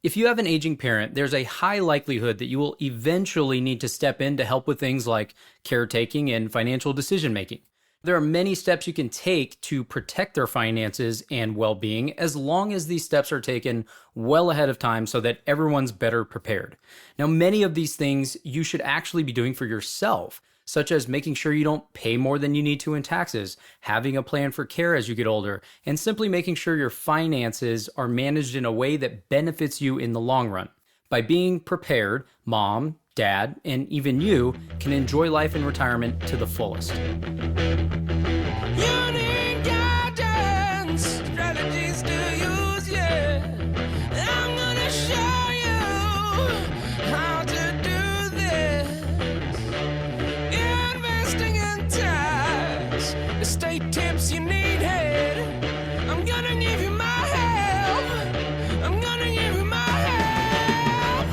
If you have an aging parent, there's a high likelihood that you will eventually need to step in to help with things like caretaking and financial decision making. There are many steps you can take to protect their finances and well-being as long as these steps are taken well ahead of time so that everyone's better prepared. Now, many of these things you should actually be doing for yourself, such as making sure you don't pay more than you need to in taxes, having a plan for care as you get older, and simply making sure your finances are managed in a way that benefits you in the long run. By being prepared, mom, dad, and even you can enjoy life in retirement to the fullest. Estate tips you needed. I'm gonna give you my help. I'm gonna give you my help.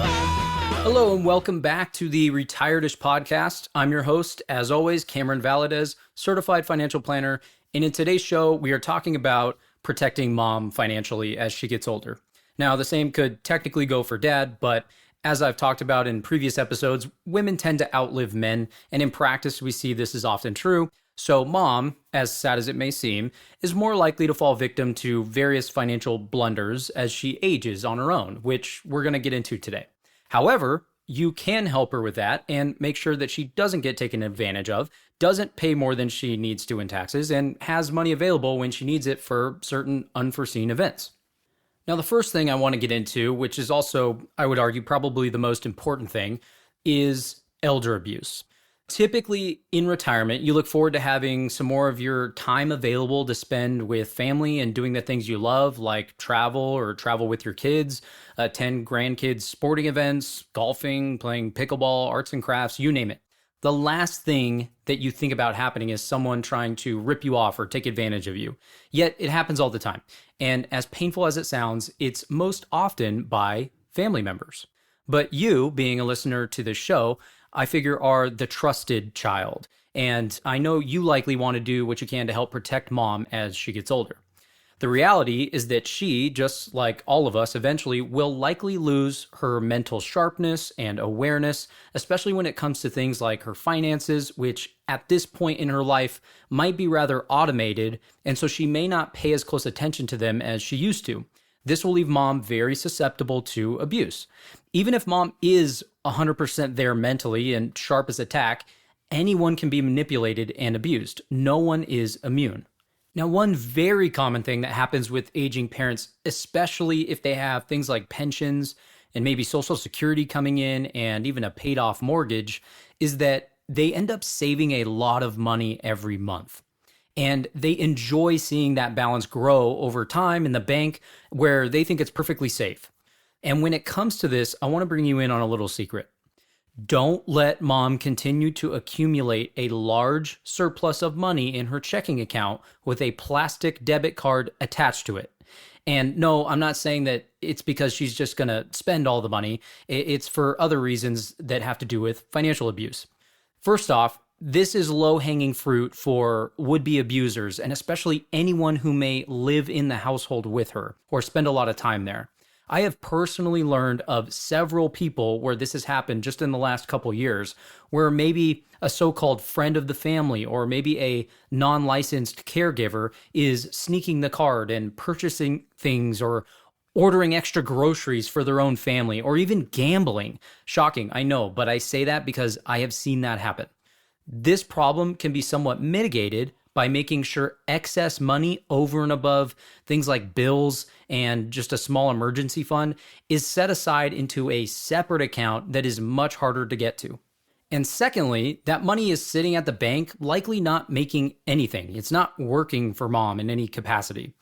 Hello and welcome back to the Retired-ish podcast. I'm your host, as always, Cameron Valadez, certified financial planner. And in today's show, we are talking about protecting mom financially as she gets older. Now, the same could technically go for dad, but as I've talked about in previous episodes, women tend to outlive men, and in practice, we see this is often true. So mom, as sad as it may seem, is more likely to fall victim to various financial blunders as she ages on her own, which we're going to get into today. However, you can help her with that and make sure that she doesn't get taken advantage of, doesn't pay more than she needs to in taxes, and has money available when she needs it for certain unforeseen events. Now, the first thing I want to get into, which is also, I would argue, probably the most important thing, is elder abuse. Typically, in retirement, you look forward to having some more of your time available to spend with family and doing the things you love, like travel or travel with your kids, attend grandkids' sporting events, golfing, playing pickleball, arts and crafts, you name it. The last thing that you think about happening is someone trying to rip you off or take advantage of you. Yet, it happens all the time. And as painful as it sounds, it's most often by family members. But you, being a listener to this show, I figure are the trusted child. And I know you likely want to do what you can to help protect mom as she gets older. The reality is that she, just like all of us, eventually will likely lose her mental sharpness and awareness, especially when it comes to things like her finances, which at this point in her life might be rather automated, and so she may not pay as close attention to them as she used to. This will leave mom very susceptible to abuse. Even if mom is 100% there mentally and sharp as a tack, anyone can be manipulated and abused. No one is immune. Now, one very common thing that happens with aging parents, especially if they have things like pensions and maybe Social Security coming in and even a paid off mortgage, is that they end up saving a lot of money every month. And they enjoy seeing that balance grow over time in the bank where they think it's perfectly safe. And when it comes to this, I want to bring you in on a little secret. Don't let mom continue to accumulate a large surplus of money in her checking account with a plastic debit card attached to it. And no, I'm not saying that it's because she's just going to spend all the money. It's for other reasons that have to do with financial abuse. First off, this is low-hanging fruit for would-be abusers, and especially anyone who may live in the household with her or spend a lot of time there. I have personally learned of several people where this has happened just in the last couple years, where maybe a so-called friend of the family or maybe a non-licensed caregiver is sneaking the card and purchasing things or ordering extra groceries for their own family or even gambling. Shocking, I know, but I say that because I have seen that happen. This problem can be somewhat mitigated by making sure excess money over and above things like bills and just a small emergency fund is set aside into a separate account that is much harder to get to. And secondly, that money is sitting at the bank, likely not making anything. It's not working for mom in any capacity.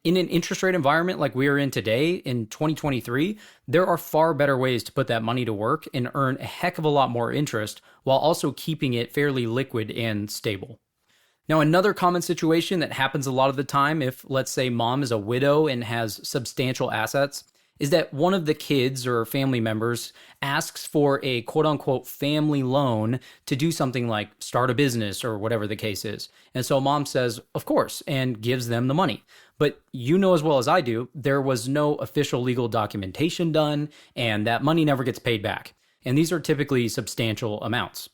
In an interest rate environment like we are in today in 2023, there are far better ways to put that money to work and earn a heck of a lot more interest while also keeping it fairly liquid and stable. Now, another common situation that happens a lot of the time if, let's say, mom is a widow and has substantial assets, is that one of the kids or family members asks for a quote unquote family loan to do something like start a business or whatever the case is. And so mom says, of course, and gives them the money. But you know as well as I do, there was no official legal documentation done, and that money never gets paid back. And these are typically substantial amounts.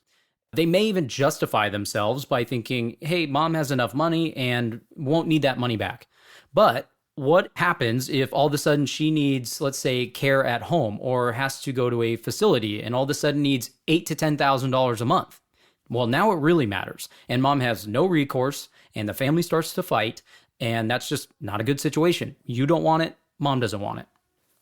They may even justify themselves by thinking, hey, mom has enough money and won't need that money back. But what happens if all of a sudden she needs, let's say, care at home or has to go to a facility and all of a sudden needs $8,000 to $10,000 a month? Well, now it really matters. And mom has no recourse and the family starts to fight. And that's just not a good situation. You don't want it. Mom doesn't want it.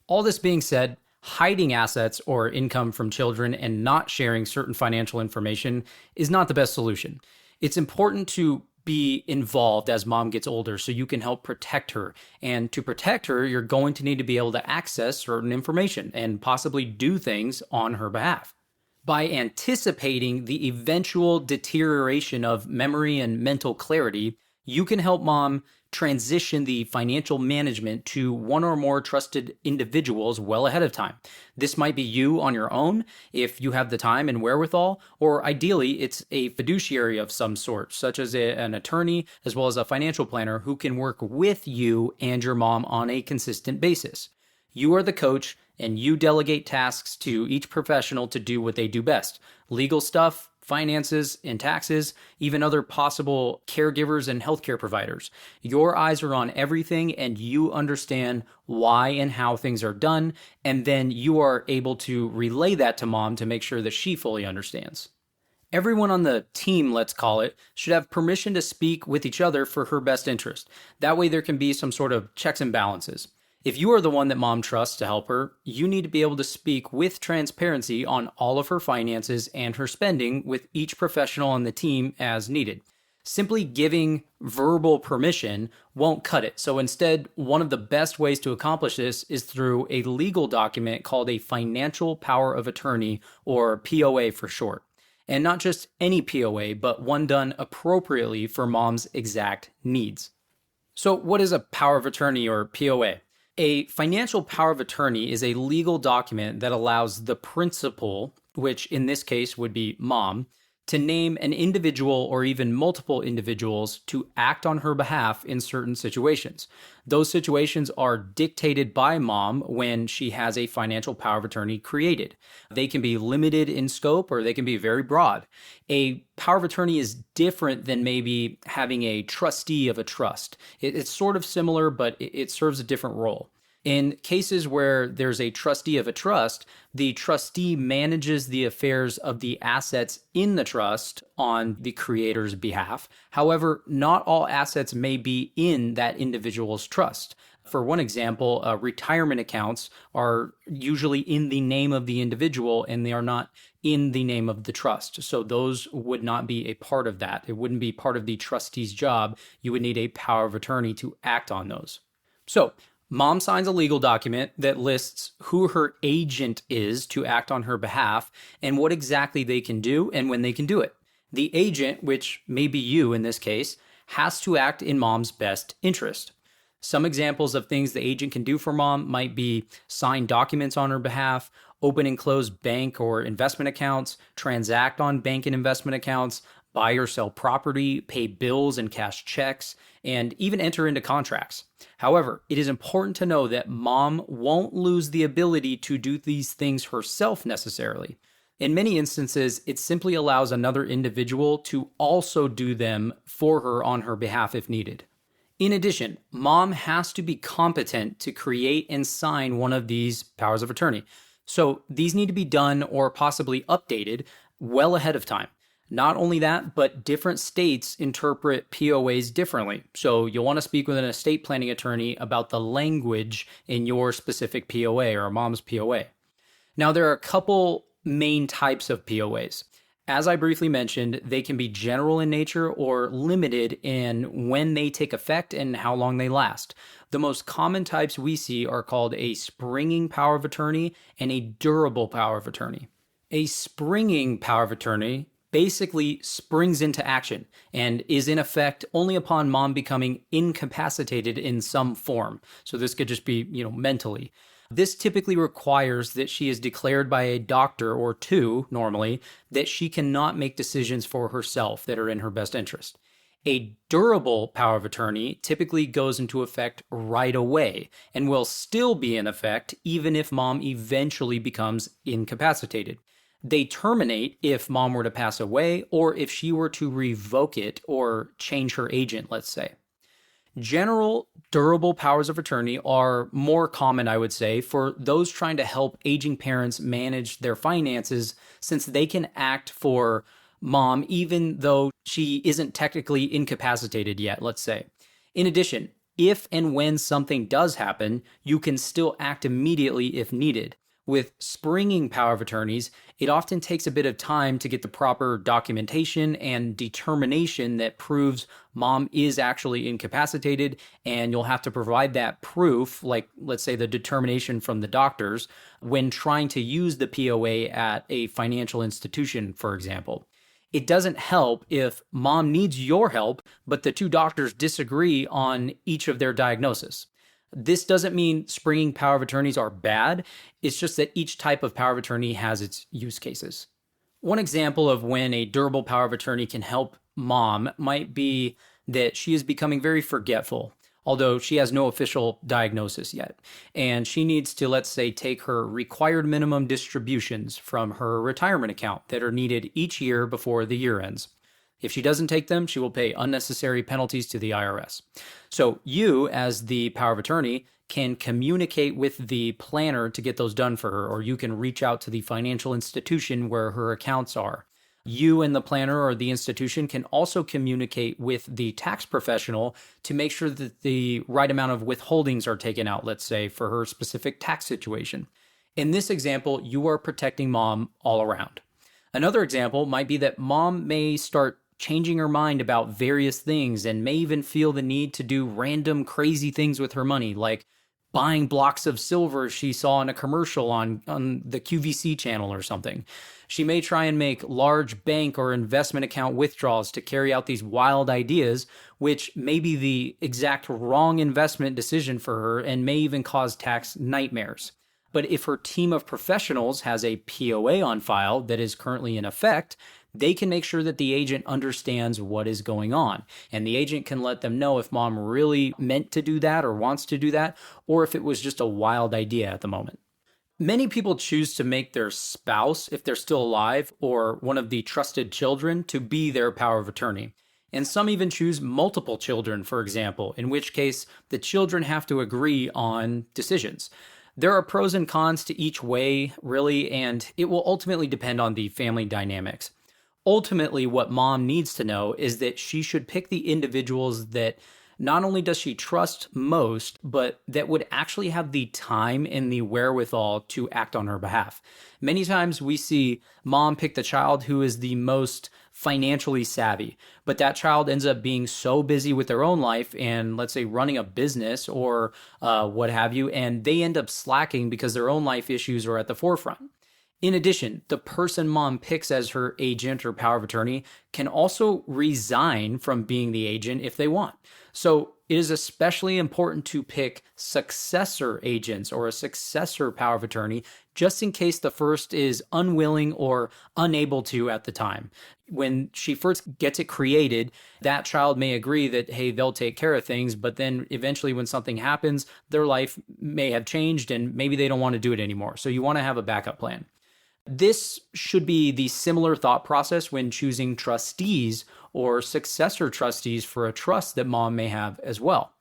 All this being said, hiding assets or income from children and not sharing certain financial information is not the best solution. It's important to be involved as mom gets older so you can help protect her. And to protect her, you're going to need to be able to access certain information and possibly do things on her behalf. By anticipating the eventual deterioration of memory and mental clarity, you can help mom transition the financial management to one or more trusted individuals well ahead of time. This might be you on your own if you have the time and wherewithal, or ideally it's a fiduciary of some sort, such as an attorney as well as a financial planner who can work with you and your mom on a consistent basis. You are the coach and you delegate tasks to each professional to do what they do best. Legal stuff, finances and taxes, even other possible caregivers and healthcare providers. Your eyes are on everything and you understand why and how things are done, and then you are able to relay that to mom to make sure that she fully understands. Everyone on the team, let's call it, should have permission to speak with each other for her best interest. That way there can be some sort of checks and balances. If you are the one that mom trusts to help her, you need to be able to speak with transparency on all of her finances and her spending with each professional on the team as needed. Simply giving verbal permission won't cut it. So instead, one of the best ways to accomplish this is through a legal document called a financial power of attorney, or POA for short. And not just any POA, but one done appropriately for mom's exact needs. So what is a power of attorney, or POA? A financial power of attorney is a legal document that allows the principal, which in this case would be mom, to name an individual or even multiple individuals to act on her behalf in certain situations. Those situations are dictated by mom when she has a financial power of attorney created. They can be limited in scope or they can be very broad. A power of attorney is different than maybe having a trustee of a trust. It's sort of similar, but it serves a different role. In cases where there's a trustee of a trust, the trustee manages the affairs of the assets in the trust on the creator's behalf. However, not all assets may be in that individual's trust. For one example, retirement accounts are usually in the name of the individual and they are not in the name of the trust. So those would not be a part of that. It wouldn't be part of the trustee's job. You would need a power of attorney to act on those. So mom signs a legal document that lists who her agent is to act on her behalf and what exactly they can do and when they can do it. The agent, which may be you in this case, has to act in mom's best interest. Some examples of things the agent can do for mom might be sign documents on her behalf, open and close bank or investment accounts, transact on bank and investment accounts, buy or sell property, pay bills and cash checks, and even enter into contracts. However, it is important to know that mom won't lose the ability to do these things herself necessarily. In many instances, it simply allows another individual to also do them for her on her behalf if needed. In addition, mom has to be competent to create and sign one of these powers of attorney. So these need to be done or possibly updated well ahead of time. Not only that, but different states interpret POAs differently. So you'll want to speak with an estate planning attorney about the language in your specific POA or mom's POA. Now, there are a couple main types of POAs. As I briefly mentioned, they can be general in nature or limited in when they take effect and how long they last. The most common types we see are called a springing power of attorney and a durable power of attorney. A springing power of attorney basically springs into action and is in effect only upon mom becoming incapacitated in some form. So this could just be, mentally. This typically requires that she is declared by a doctor or two, normally, that she cannot make decisions for herself that are in her best interest. A durable power of attorney typically goes into effect right away and will still be in effect even if mom eventually becomes incapacitated. They terminate if mom were to pass away or if she were to revoke it or change her agent, let's say. General durable powers of attorney are more common, I would say, for those trying to help aging parents manage their finances since they can act for mom even though she isn't technically incapacitated yet, let's say. In addition, if and when something does happen, you can still act immediately if needed. With springing power of attorneys, it often takes a bit of time to get the proper documentation and determination that proves mom is actually incapacitated, and you'll have to provide that proof, like let's say the determination from the doctors, when trying to use the POA at a financial institution, for example. It doesn't help if mom needs your help, but the two doctors disagree on each of their diagnosis. This doesn't mean springing power of attorneys are bad. It's just that each type of power of attorney has its use cases. One example of when a durable power of attorney can help mom might be that she is becoming very forgetful, although she has no official diagnosis yet. And she needs to, let's say, take her required minimum distributions from her retirement account that are needed each year before the year ends. If she doesn't take them, she will pay unnecessary penalties to the IRS. So you, as the power of attorney, can communicate with the planner to get those done for her, or you can reach out to the financial institution where her accounts are. You and the planner or the institution can also communicate with the tax professional to make sure that the right amount of withholdings are taken out, let's say, for her specific tax situation. In this example, you are protecting mom all around. Another example might be that mom may start changing her mind about various things and may even feel the need to do random crazy things with her money, like buying blocks of silver she saw in a commercial on the QVC channel or something. She may try and make large bank or investment account withdrawals to carry out these wild ideas, which may be the exact wrong investment decision for her and may even cause tax nightmares. But if her team of professionals has a POA on file that is currently in effect, they can make sure that the agent understands what is going on. And the agent can let them know if mom really meant to do that or wants to do that, or if it was just a wild idea at the moment. Many people choose to make their spouse, if they're still alive, or one of the trusted children to be their power of attorney. And some even choose multiple children, for example, in which case the children have to agree on decisions. There are pros and cons to each way, really, and it will ultimately depend on the family dynamics. Ultimately, what mom needs to know is that she should pick the individuals that not only does she trust most, but that would actually have the time and the wherewithal to act on her behalf. Many times we see mom pick the child who is the most financially savvy, but that child ends up being so busy with their own life and, let's say, running a business or what have you, and they end up slacking because their own life issues are at the forefront. In addition, the person mom picks as her agent or power of attorney can also resign from being the agent if they want. So it is especially important to pick successor agents or a successor power of attorney just in case the first is unwilling or unable to at the time. When she first gets it created, that child may agree that, hey, they'll take care of things, but then eventually when something happens, their life may have changed and maybe they don't want to do it anymore. So you want to have a backup plan. This should be the similar thought process when choosing trustees or successor trustees for a trust that mom may have as well.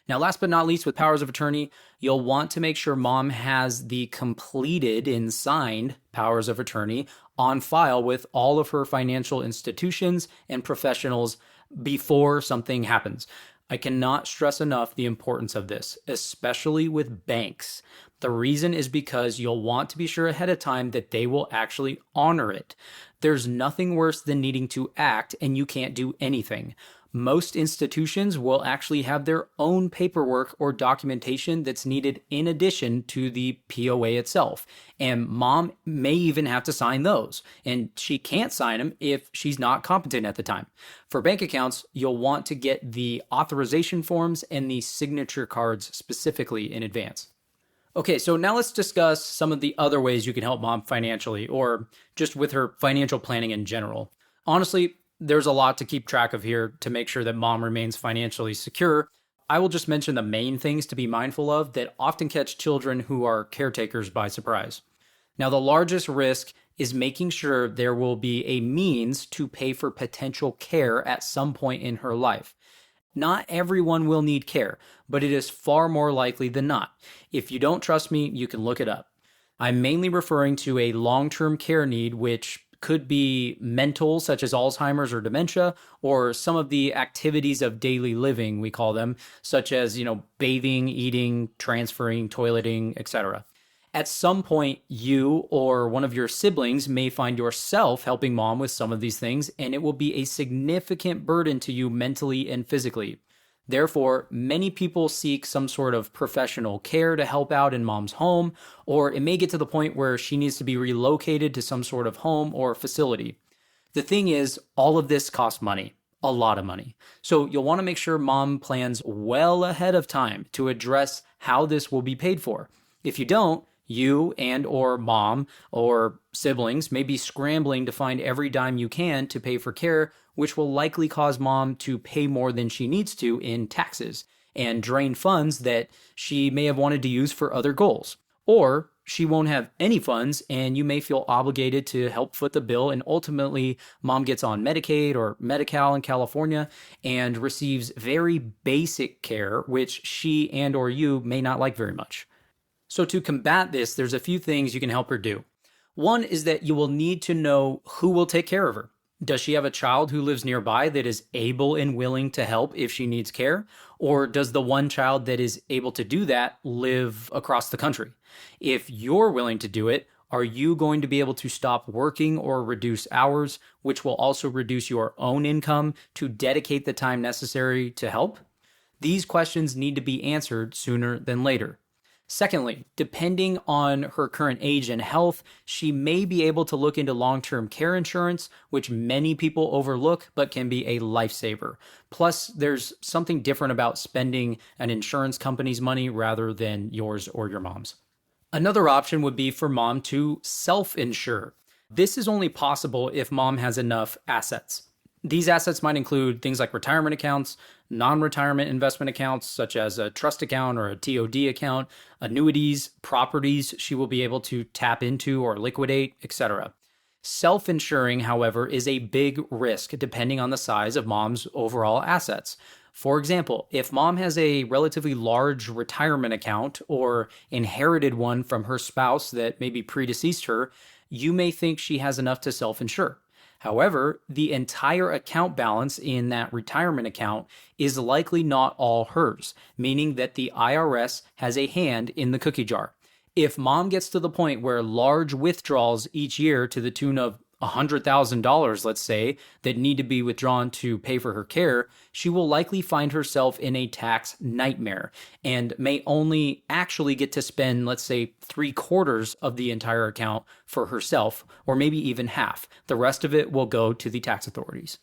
Now, last but not least, with powers of attorney, you'll want to make sure mom has the completed and signed powers of attorney on file with all of her financial institutions and professionals before something happens. I cannot stress enough the importance of this, especially with banks. The reason is because you'll want to be sure ahead of time that they will actually honor it. There's nothing worse than needing to act and you can't do anything. Most institutions will actually have their own paperwork or documentation that's needed in addition to the POA itself. And mom may even have to sign those. And she can't sign them if she's not competent at the time. For bank accounts, you'll want to get the authorization forms and the signature cards specifically in advance. Okay, so now let's discuss some of the other ways you can help mom financially or just with her financial planning in general. Honestly, there's a lot to keep track of here to make sure that mom remains financially secure. I will just mention the main things to be mindful of that often catch children who are caretakers by surprise. Now, the largest risk is making sure there will be a means to pay for potential care at some point in her life. Not everyone will need care, but it is far more likely than not. If you don't trust me, you can look it up. I'm mainly referring to a long-term care need, which could be mental, such as Alzheimer's or dementia, or some of the activities of daily living, we call them, such as, bathing, eating, transferring, toileting, etc. At some point, you or one of your siblings may find yourself helping mom with some of these things, and it will be a significant burden to you mentally and physically. Therefore, many people seek some sort of professional care to help out in mom's home, or it may get to the point where she needs to be relocated to some sort of home or facility. The thing is, all of this costs money, a lot of money. So you'll want to make sure mom plans well ahead of time to address how this will be paid for. If you don't, you and or mom or siblings may be scrambling to find every dime you can to pay for care, which will likely cause mom to pay more than she needs to in taxes and drain funds that she may have wanted to use for other goals. Or she won't have any funds and you may feel obligated to help foot the bill, and ultimately mom gets on Medicaid or Medi-Cal in California and receives very basic care, which she and or you may not like very much. So to combat this, there's a few things you can help her do. One is that you will need to know who will take care of her. Does she have a child who lives nearby that is able and willing to help if she needs care? Or does the one child that is able to do that live across the country? If you're willing to do it, are you going to be able to stop working or reduce hours, which will also reduce your own income to dedicate the time necessary to help? These questions need to be answered sooner than later. Secondly, depending on her current age and health, she may be able to look into long-term care insurance, which many people overlook but can be a lifesaver. Plus, there's something different about spending an insurance company's money rather than yours or your mom's. Another option would be for mom to self-insure. This is only possible if mom has enough assets. These assets might include things like retirement accounts, non-retirement investment accounts such as a trust account or a TOD account, annuities, properties she will be able to tap into or liquidate, etc. Self-insuring, however, is a big risk depending on the size of mom's overall assets. For example, if mom has a relatively large retirement account or inherited one from her spouse that maybe predeceased her, you may think she has enough to self-insure. However, the entire account balance in that retirement account is likely not all hers, meaning that the IRS has a hand in the cookie jar. If mom gets to the point where large withdrawals each year to the tune of $100,000, let's say, that need to be withdrawn to pay for her care, she will likely find herself in a tax nightmare and may only actually get to spend, let's say, 3/4 of the entire account for herself, or maybe even half. The rest of it will go to the tax authorities.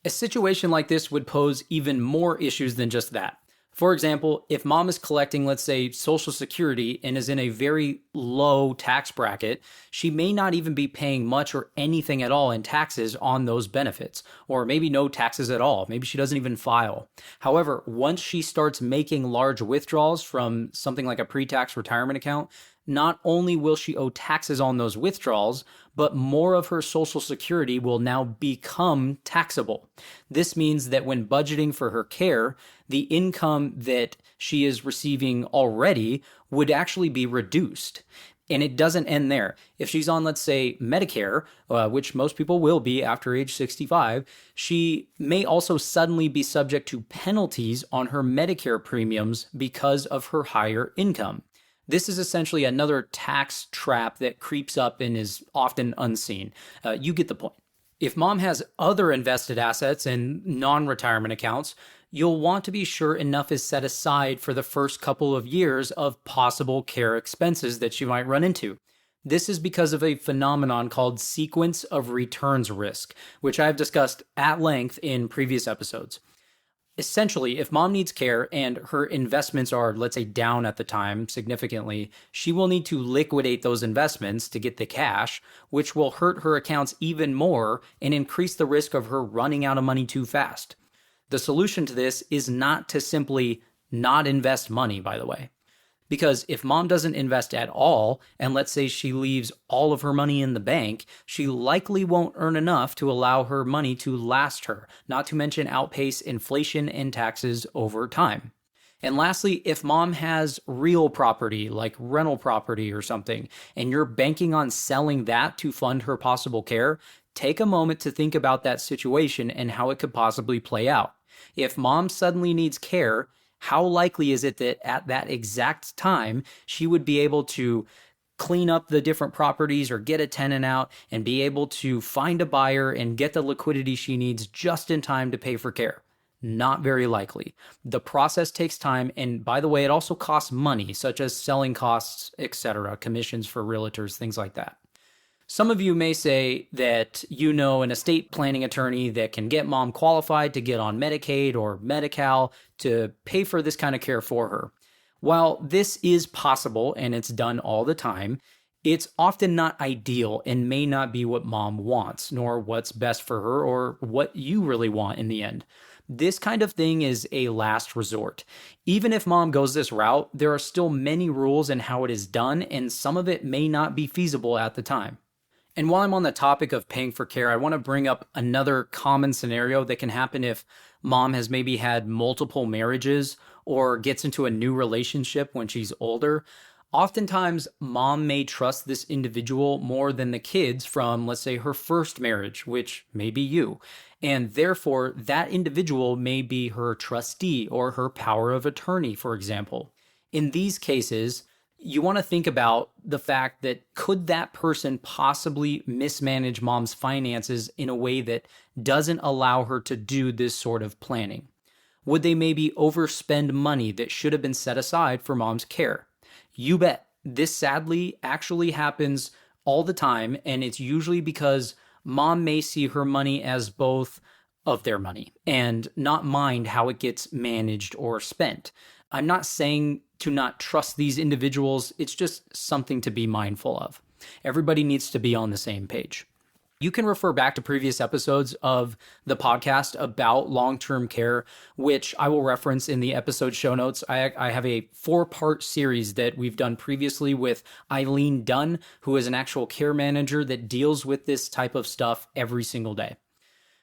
A situation like this would pose even more issues than just that. For example, if mom is collecting, let's say, Social Security and is in a very low tax bracket, she may not even be paying much or anything at all in taxes on those benefits, or maybe no taxes at all. Maybe she doesn't even file. However, once she starts making large withdrawals from something like a pre-tax retirement account, not only will she owe taxes on those withdrawals, but more of her Social Security will now become taxable. This means that when budgeting for her care, the income that she is receiving already would actually be reduced. And it doesn't end there. If she's on, let's say, Medicare, which most people will be after age 65, she may also suddenly be subject to penalties on her Medicare premiums because of her higher income. This is essentially another tax trap that creeps up and is often unseen. You get the point. If mom has other invested assets and non-retirement accounts, you'll want to be sure enough is set aside for the first couple of years of possible care expenses that you might run into. This is because of a phenomenon called sequence of returns risk, which I've discussed at length in previous episodes. Essentially, if mom needs care and her investments are, let's say, down at the time significantly, she will need to liquidate those investments to get the cash, which will hurt her accounts even more and increase the risk of her running out of money too fast. The solution to this is not to simply not invest money, by the way. Because if mom doesn't invest at all, and let's say she leaves all of her money in the bank, she likely won't earn enough to allow her money to last her, not to mention outpace inflation and taxes over time. And lastly, if mom has real property, like rental property or something, and you're banking on selling that to fund her possible care, take a moment to think about that situation and how it could possibly play out. If mom suddenly needs care, how likely is it that at that exact time she would be able to clean up the different properties or get a tenant out and be able to find a buyer and get the liquidity she needs just in time to pay for care? Not very likely. The process takes time, and by the way, it also costs money, such as selling costs, etc., commissions for realtors, things like that. Some of you may say that you know an estate planning attorney that can get mom qualified to get on Medicaid or Medi-Cal to pay for this kind of care for her. While this is possible and it's done all the time, it's often not ideal and may not be what mom wants, nor what's best for her or what you really want in the end. This kind of thing is a last resort. Even if mom goes this route, there are still many rules in how it is done, and some of it may not be feasible at the time. And while I'm on the topic of paying for care, I want to bring up another common scenario that can happen if mom has maybe had multiple marriages or gets into a new relationship when she's older. Oftentimes, mom may trust this individual more than the kids from, let's say, her first marriage, which may be you. And therefore, that individual may be her trustee or her power of attorney, for example. In these cases, you want to think about the fact that could that person possibly mismanage mom's finances in a way that doesn't allow her to do this sort of planning? Would they maybe overspend money that should have been set aside for mom's care? You bet. This sadly actually happens all the time, and it's usually because mom may see her money as both of their money and not mind how it gets managed or spent. I'm not saying to not trust these individuals, it's just something to be mindful of. Everybody needs to be on the same page. You can refer back to previous episodes of the podcast about long-term care, which I will reference in the episode show notes. I have a 4-part series that we've done previously with Eileen Dunn, who is an actual care manager that deals with this type of stuff every single day.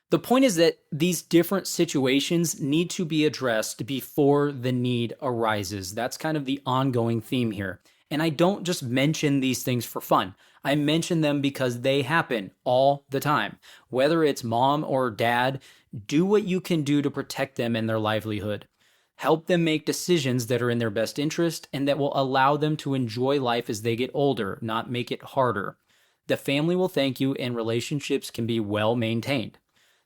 The point is that these different situations need to be addressed before the need arises. That's kind of the ongoing theme here. And I don't just mention these things for fun. I mention them because they happen all the time. Whether it's mom or dad, do what you can do to protect them and their livelihood. Help them make decisions that are in their best interest and that will allow them to enjoy life as they get older, not make it harder. The family will thank you and relationships can be well maintained.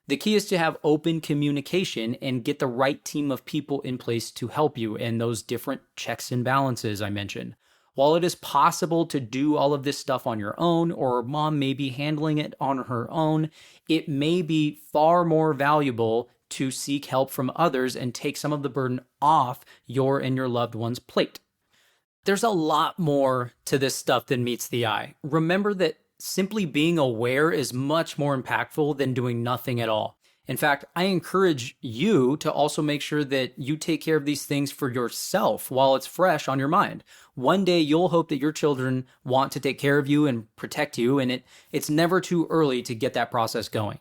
The key is to have open communication and get the right team of people in place to help you and those different checks and balances I mentioned. While it is possible to do all of this stuff on your own, or mom may be handling it on her own, it may be far more valuable to seek help from others and take some of the burden off your and your loved one's plate. There's a lot more to this stuff than meets the eye. Remember that simply being aware is much more impactful than doing nothing at all. In fact, I encourage you to also make sure that you take care of these things for yourself while it's fresh on your mind. One day you'll hope that your children want to take care of you and protect you, and it's never too early to get that process going.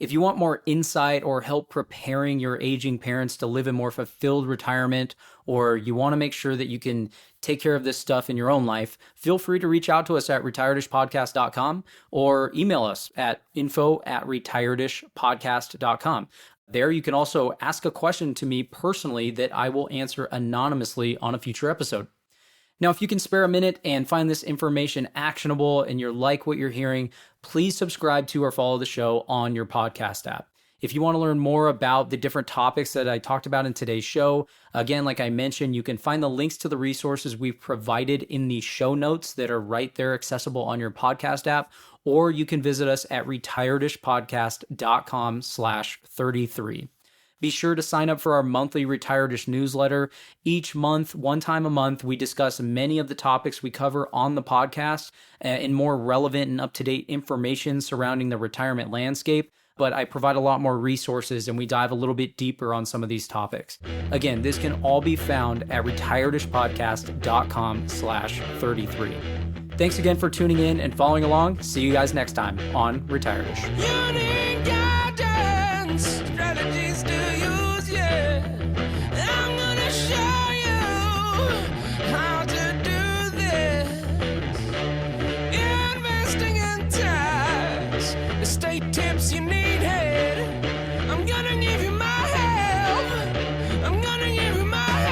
If you want more insight or help preparing your aging parents to live a more fulfilled retirement, or you want to make sure that you can take care of this stuff in your own life, feel free to reach out to us at retiredishpodcast.com or email us at info@retiredishpodcast.com. There you can also ask a question to me personally that I will answer anonymously on a future episode. Now, if you can spare a minute and find this information actionable and you like what you're hearing, please subscribe to or follow the show on your podcast app. If you want to learn more about the different topics that I talked about in today's show, again, like I mentioned, you can find the links to the resources we've provided in the show notes that are right there accessible on your podcast app, or you can visit us at retiredishpodcast.com/33. Be sure to sign up for our monthly Retired-ish newsletter. Each month, one time a month, we discuss many of the topics we cover on the podcast and more relevant and up-to-date information surrounding the retirement landscape. But I provide a lot more resources and we dive a little bit deeper on some of these topics. Again, this can all be found at retiredishpodcast.com/33. Thanks again for tuning in and following along. See you guys next time on Retired-ish. You need guidance, strategies to use, yeah. I'm gonna show you how to do this. Investing in tax, estate tips you need. I'm gonna give you my help. I'm gonna give you my help.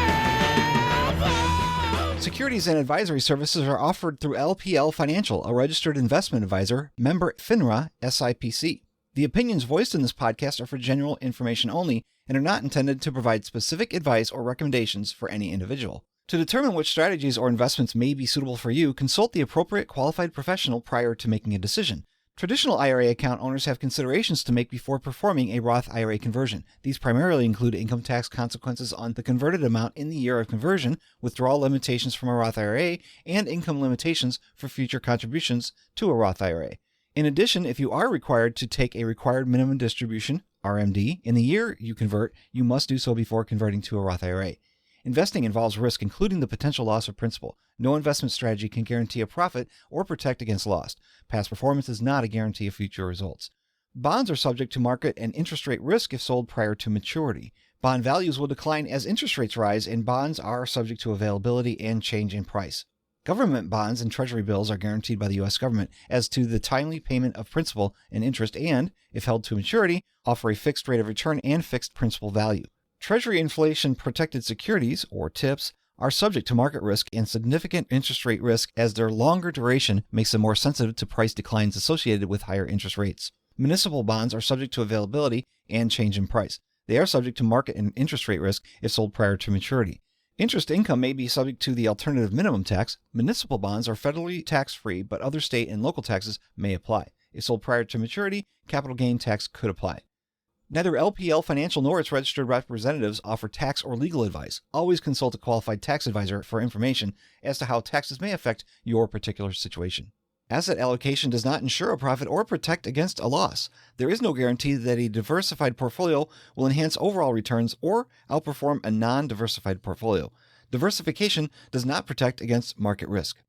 Securities and advisory services are offered through LPL Financial, a registered investment advisor, member FINRA SIPC. The opinions voiced in this podcast are for general information only and are not intended to provide specific advice or recommendations for any individual. To determine which strategies or investments may be suitable for you, consult the appropriate qualified professional prior to making a decision. Traditional IRA account owners have considerations to make before performing a Roth IRA conversion. These primarily include income tax consequences on the converted amount in the year of conversion, withdrawal limitations from a Roth IRA, and income limitations for future contributions to a Roth IRA. In addition, if you are required to take a required minimum distribution, RMD, in the year you convert, you must do so before converting to a Roth IRA. Investing involves risk, including the potential loss of principal. No investment strategy can guarantee a profit or protect against loss. Past performance is not a guarantee of future results. Bonds are subject to market and interest rate risk if sold prior to maturity. Bond values will decline as interest rates rise, and bonds are subject to availability and change in price. Government bonds and treasury bills are guaranteed by the U.S. government as to the timely payment of principal and interest and, if held to maturity, offer a fixed rate of return and fixed principal value. Treasury inflation-protected securities, or TIPS, are subject to market risk and significant interest rate risk as their longer duration makes them more sensitive to price declines associated with higher interest rates. Municipal bonds are subject to availability and change in price. They are subject to market and interest rate risk if sold prior to maturity. Interest income may be subject to the alternative minimum tax. Municipal bonds are federally tax-free, but other state and local taxes may apply. If sold prior to maturity, capital gain tax could apply. Neither LPL Financial nor its registered representatives offer tax or legal advice. Always consult a qualified tax advisor for information as to how taxes may affect your particular situation. Asset allocation does not ensure a profit or protect against a loss. There is no guarantee that a diversified portfolio will enhance overall returns or outperform a non-diversified portfolio. Diversification does not protect against market risk.